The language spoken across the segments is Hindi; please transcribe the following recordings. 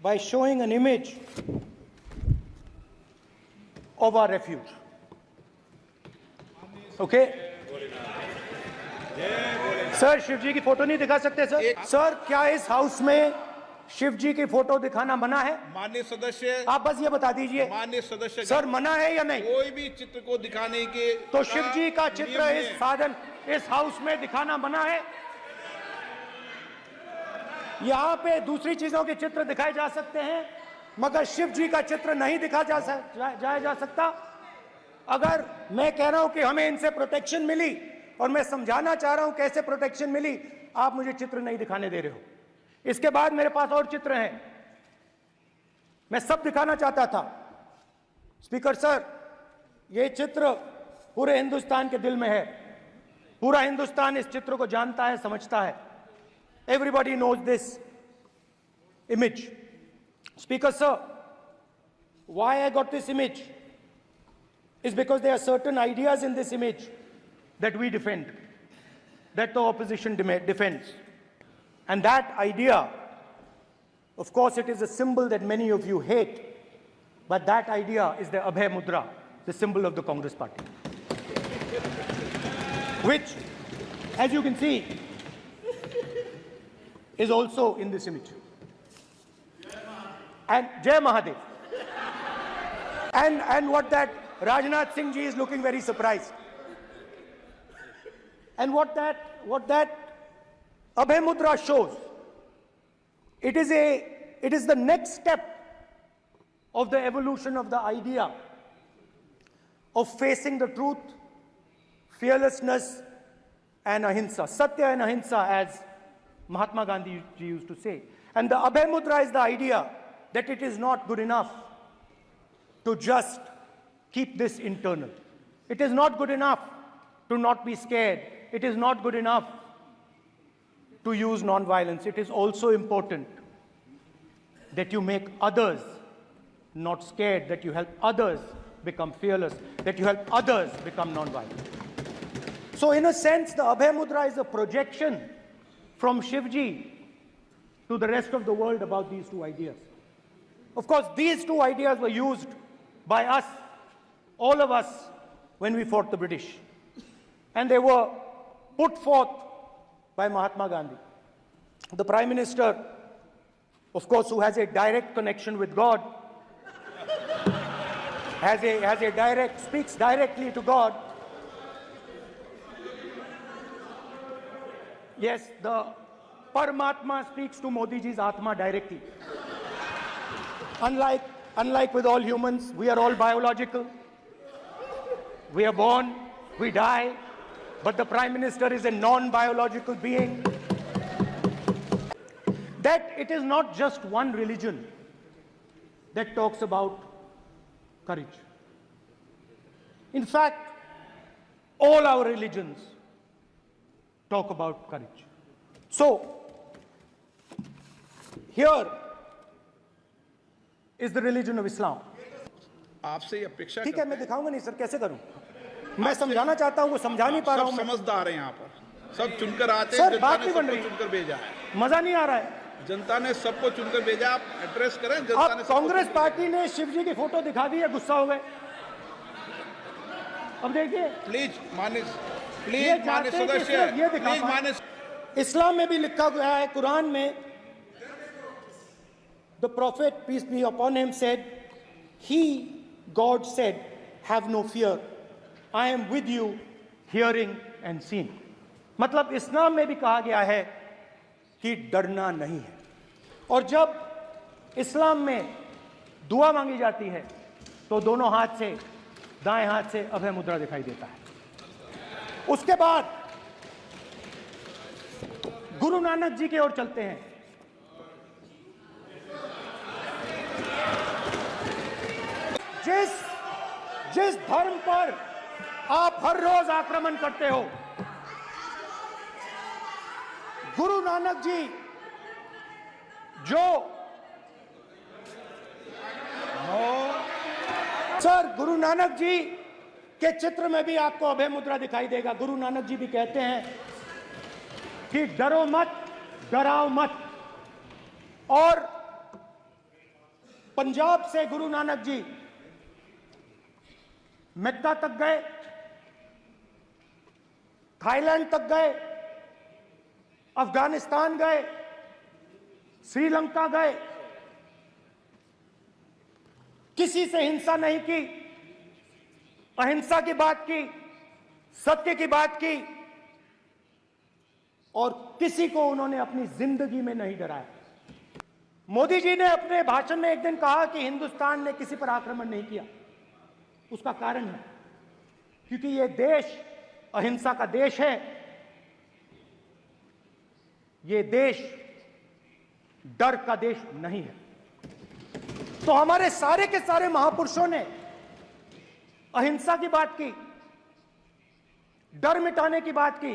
by showing an image of our refuge. Okay? Sir Shiva ji की फोटो नहीं दिखा सकते सर? सर क्या इस हाउस में शिव जी की फोटो दिखाना मना है? माननीय सदस्य, आप बस ये बता दीजिए। माननीय सदस्य सर मना है या नहीं? कोई भी चित्र को दिखाने के तो शिव जी का चित्र इस हाउस में दिखाना मना है? यहां पे दूसरी चीजों के चित्र दिखाए जा सकते हैं मगर शिव जी का चित्र नहीं दिखा जा सकता। अगर मैं कह रहा हूं कि हमें इनसे प्रोटेक्शन मिली और मैं समझाना चाह रहा हूं कैसे प्रोटेक्शन मिली, आप मुझे चित्र नहीं दिखाने दे रहे हो। इसके बाद मेरे पास और चित्र हैं, मैं सब दिखाना चाहता था। स्पीकर सर, ये चित्र पूरे हिंदुस्तान के दिल में है, पूरा हिंदुस्तान इस चित्र को जानता है, समझता है। Everybody knows this image. Speaker sir, why I got this image is because there are certain ideas in this image that we defend, that the opposition defends. And that idea, of course it is a symbol that many of you hate, but that idea is the Abhay Mudra, the symbol of the Congress party. Which, as you can see, is also in this image. And Jai Mahadev. And what that Rajnath Singh ji is looking very surprised. And what that Abhay Mudra shows, it is the next step of the evolution of the idea of facing the truth, fearlessness and ahimsa, satya and ahimsa, as Mahatma Gandhi ji used to say. And the Abhay Mudra is the idea that it is not good enough to just keep this internal. It is not good enough to not be scared. It is not good enough to use non-violence. It is also important that you make others not scared, that you help others become fearless, that you help others become non-violent. So in a sense, the Abhay Mudra is a projection from Shivji to the rest of the world about these two ideas. Of course, these two ideas were used by us, all of us, when we fought the British. And they were put forth by Mahatma Gandhi. The Prime Minister, of course, who has a direct connection with God, speaks directly to God. Yes, the Paramatma speaks to Modi ji's Atma directly. Unlike with all humans, we are all biological. We are born, we die, but the Prime Minister is a non-biological being. That it is not just one religion that talks about courage. In fact, all our religions talk about courage. So, here is the religion of Islam. आपसे अपेक्षा ठीक है, मैं दिखाऊंगा नहीं सर, कैसे करूं? मैं समझाना चाहता हूं, वो समझा नहीं पा रहा हूं। समझदार हैं यहाँ पर, सब चुनकर आते हैं। सर बात नहीं बन रही, चुनकर भेजा है, मजा नहीं आ रहा है। जनता ने सबको चुनकर भेजा, आप एड्रेस करें। जनता ने, कांग्रेस पार्टी ने शिव जी की फोटो दिखा दी है, गुस्सा हो गए। अब देखिए, प्लीज माननीय सदस्य, प्लीज माननीय। इस्लाम में भी लिखा गया है, कुरान में, the prophet, peace be upon him, said, he, God said, have no fear. I am with you, hearing and seeing. मतलब इस्लाम में भी कहा गया है कि डरना नहीं है। और जब इस्लाम में दुआ मांगी जाती है तो दोनों हाथ से, दाएं हाथ से अभय मुद्रा दिखाई देता है। उसके बाद गुरु नानक जी की ओर चलते हैं। जिस धर्म पर आप हर रोज आक्रमण करते हो, गुरु नानक जी जो सर, गुरु नानक जी के चित्र में भी आपको अभय मुद्रा दिखाई देगा। गुरु नानक जी भी कहते हैं कि डरो मत, डराओ मत। और पंजाब से गुरु नानक जी मेक्का तक गए, थाईलैंड तक गए, अफगानिस्तान गए, श्रीलंका गए, किसी से हिंसा नहीं की, अहिंसा की बात की, सत्य की बात की, और किसी को उन्होंने अपनी जिंदगी में नहीं डराया। मोदी जी ने अपने भाषण में एक दिन कहा कि हिंदुस्तान ने किसी पर आक्रमण नहीं किया। उसका कारण है क्योंकि यह देश अहिंसा का देश है, यह देश डर का देश नहीं है। तो हमारे सारे के सारे महापुरुषों ने अहिंसा की बात की, डर मिटाने की बात की।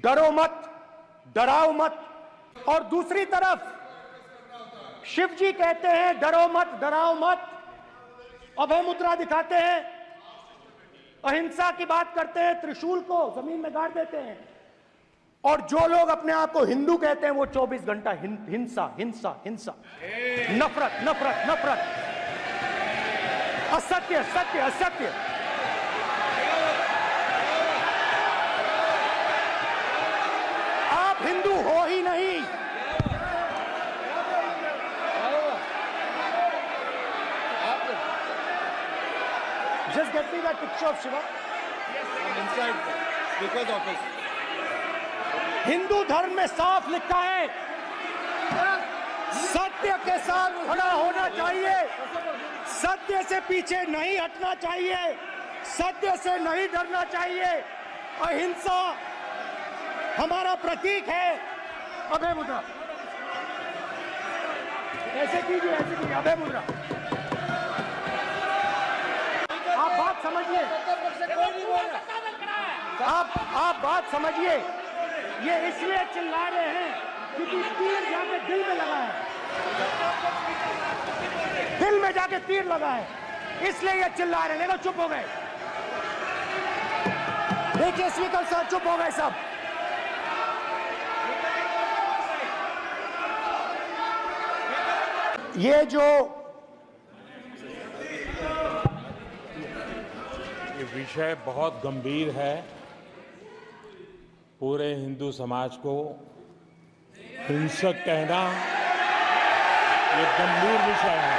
डरो मत, डराओ मत। और दूसरी तरफ शिव जी कहते हैं डरो मत, डराओ मत, अभय मुद्रा दिखाते हैं, अहिंसा की बात करते हैं, त्रिशूल को जमीन में गाड़ देते हैं। और जो लोग अपने आप को हिंदू कहते हैं वो 24 घंटा हिंसा हिंसा हिंसा, नफरत नफरत नफरत, असत्य सत्य असत्य। आप हिंदू हो ही नहीं। Just get me that picture of Shiva. inside speaker's office. Hindu धर्म में साफ लिखा है सत्य के साथ खड़ा होना चाहिए, सत्य से पीछे नहीं हटना चाहिए, सत्य से नहीं डरना चाहिए। अहिंसा हमारा प्रतीक है। अभय मुद्रा ऐसे कीजिए, ऐसे कीजिए, अभय मुद्रा। आप बात समझिए, आप बात समझिए। ये इसलिए चिल्ला रहे हैं क्योंकि तीर जाके दिल में लगा है, दिल में जाके तीर लगा है, इसलिए ये चिल्ला रहे हैं। देखो चुप हो गए, देखिए स्पीकर साहब चुप हो गए सब। ये जो ये विषय बहुत गंभीर है। पूरे हिंदू समाज को हिंसक कहना ये गंभीर विषय है।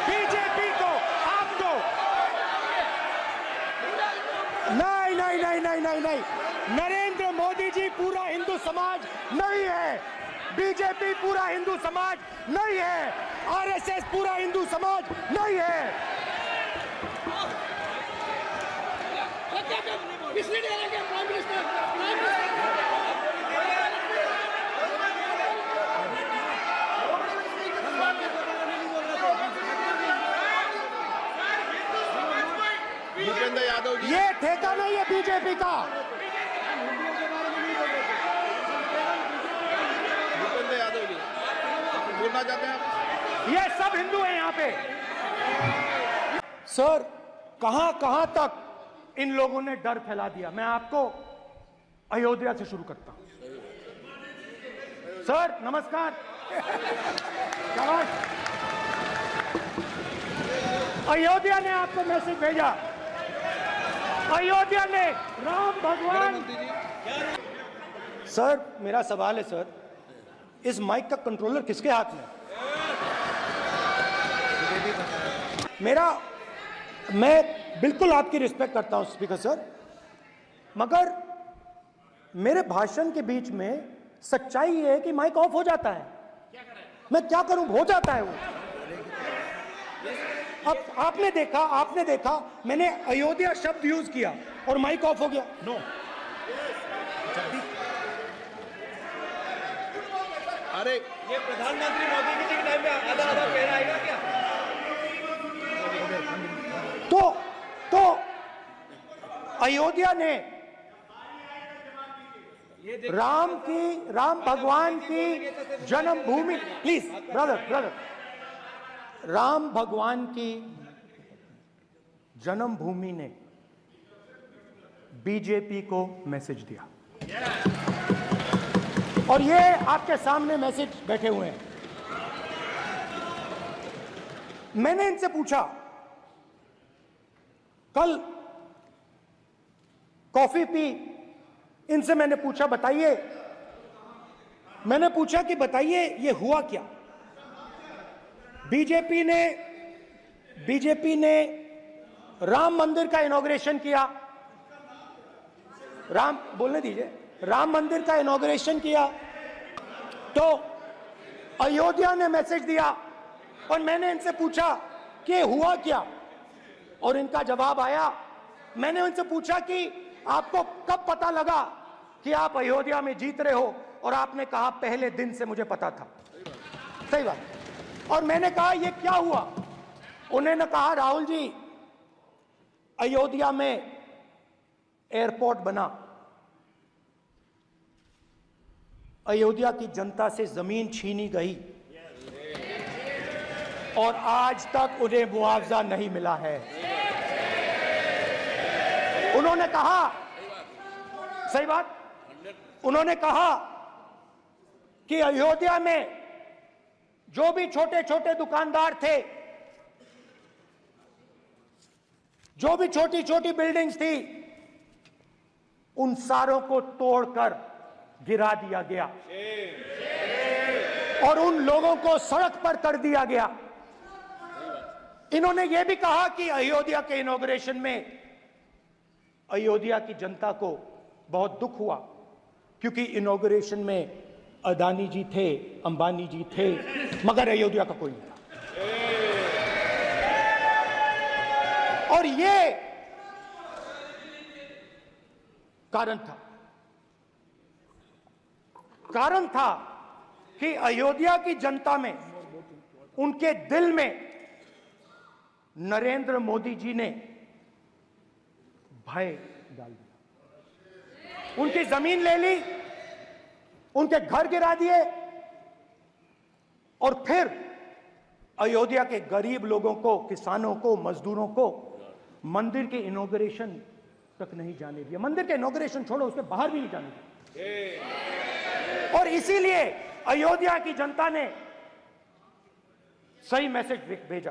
बीजेपी को आपको नहीं नहीं नहीं नहीं नहीं नहीं, नरेंद्र मोदी जी पूरा हिंदू समाज नहीं है, बीजेपी पूरा हिंदू समाज नहीं है, आरएसएस पूरा हिंदू समाज नहीं है। भूपेंद्र यादव जी, ये ठेका नहीं है बीजेपी का। भूपेंद्र यादव जी बोलना चाहते हैं आप? ये सब हिंदू हैं यहाँ पे। सर कहां तक इन लोगों ने डर फैला दिया। मैं आपको अयोध्या से शुरू करता हूं। सर नमस्कार। शाबाश। अयोध्या ने आपको मैसेज भेजा, अयोध्या ने राम भगवान। सर मेरा सवाल है सर, इस माइक का कंट्रोलर किसके हाथ में? मैं बिल्कुल आपकी रिस्पेक्ट करता हूं स्पीकर सर, मगर मेरे भाषण के बीच में सच्चाई ये है कि माइक ऑफ हो जाता है। मैं क्या करूं, हो जाता है वो। अब आपने देखा मैंने अयोध्या शब्द यूज किया और माइक ऑफ हो गया। नो अरे ये प्रधानमंत्री मोदी जी के टाइम में आधा पैर आएगा क्या? तो अयोध्या ने राम भगवान की जन्मभूमि, प्लीज ब्रदर, राम भगवान की जन्मभूमि ने बीजेपी को मैसेज दिया। और ये आपके सामने मैसेज बैठे हुए हैं। मैंने इनसे पूछा, कल कॉफी पी, इनसे मैंने पूछा बताइए, मैंने पूछा कि बताइए ये हुआ क्या। बीजेपी ने राम मंदिर का इनॉग्रेशन किया, बोलने दीजिए, राम मंदिर का इनॉग्रेशन किया, तो अयोध्या ने मैसेज दिया और मैंने इनसे पूछा कि हुआ क्या, और इनका जवाब आया। मैंने उनसे पूछा कि आपको कब पता लगा कि आप अयोध्या में जीत रहे हो, और आपने कहा पहले दिन से मुझे पता था। सही बात। और मैंने कहा ये क्या हुआ, उन्होंने कहा राहुल जी अयोध्या में एयरपोर्ट बना, अयोध्या की जनता से जमीन छीनी गई और आज तक उन्हें मुआवजा नहीं मिला है। उन्होंने कहा, सही बात, उन्होंने कहा कि अयोध्या में जो भी छोटे छोटे दुकानदार थे, जो भी छोटी छोटी बिल्डिंग्स थी, उन सारों को तोड़कर गिरा दिया गया और उन लोगों को सड़क पर कर दिया गया। इन्होंने यह भी कहा कि अयोध्या के इनॉग्रेशन में अयोध्या की जनता को बहुत दुख हुआ, क्योंकि इनॉग्रेशन में अदानी जी थे, अंबानी जी थे, मगर अयोध्या का कोई नहीं था। और ये कारण था कि अयोध्या की जनता में, उनके दिल में नरेंद्र मोदी जी ने भय डाल दिया। उनकी जमीन ले ली, उनके घर गिरा दिए, और फिर अयोध्या के गरीब लोगों को, किसानों को, मजदूरों को मंदिर के इनॉग्रेशन तक नहीं जाने दिया। मंदिर के इनॉग्रेशन छोड़ो, उसके बाहर भी नहीं जाने दिया। और इसीलिए अयोध्या की जनता ने सही मैसेज भेजा।